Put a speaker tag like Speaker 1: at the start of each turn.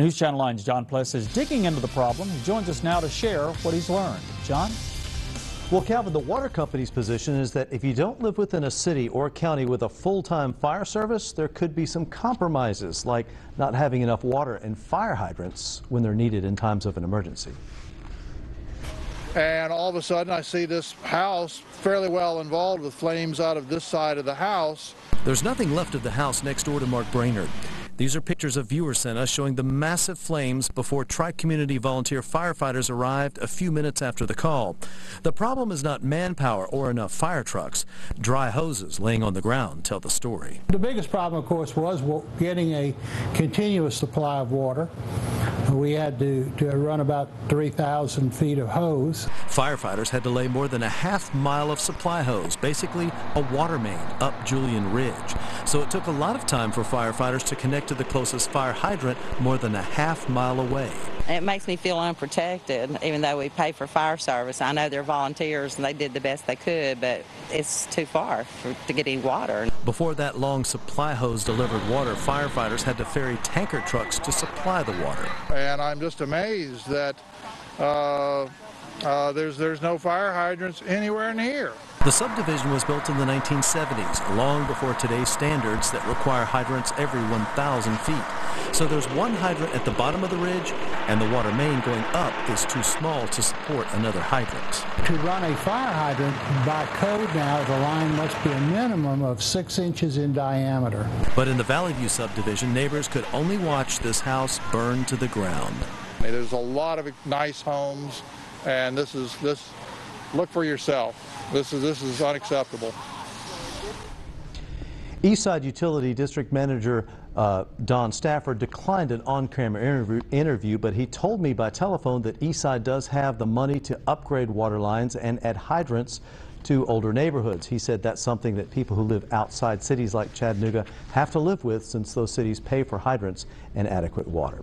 Speaker 1: News Channel 9's John Pless is digging into the problem. He joins us now to share what he's learned. John?
Speaker 2: Well, Calvin, the water company's position is that if you don't live within a city or county with a full-time fire service, there could be some compromises, like not having enough water and fire hydrants when they're needed in times of an emergency.
Speaker 3: And all of a sudden I see this house fairly well involved with flames out of this side of the house.
Speaker 4: There's nothing left of the house next door to Mark Brainerd. These are pictures a viewer sent us showing the massive flames before Tri Community volunteer firefighters arrived a few minutes after the call. The problem is not manpower or enough fire trucks. Dry hoses laying on the ground tell the story.
Speaker 5: The biggest problem, of course, was getting a continuous supply of water. We had to run about 3,000 feet of hose.
Speaker 4: Firefighters had to lay more than a half-mile of supply hose, basically a water main up Julian Ridge. So it took a lot of time for firefighters to connect to the closest fire hydrant more than a half-mile away.
Speaker 6: It makes me feel unprotected, even though we pay for fire service. I know they're volunteers and they did the best they could, but it's too far to get any water.
Speaker 4: Before that long supply hose delivered water, firefighters had to ferry tanker trucks to supply the water.
Speaker 3: And I'm just amazed that there's no fire hydrants anywhere near.
Speaker 4: The subdivision was built in the 1970s, long before today's standards that require hydrants every 1,000 feet. So there's one hydrant at the bottom of the ridge, and the water main going up is too small to support another hydrant.
Speaker 5: To run a fire hydrant, by code now, the line must be a minimum of 6 inches in diameter.
Speaker 4: But in the Valley View subdivision, neighbors could only watch this house burn to the ground.
Speaker 3: There's a lot of nice homes, and look for yourself. This is unacceptable.
Speaker 2: Eastside Utility District Manager Don Stafford declined an on-camera interview, but he told me by telephone that Eastside does have the money to upgrade water lines and add hydrants to older neighborhoods. He said that's something that people who live outside cities like Chattanooga have to live with, since those cities pay for hydrants and adequate water.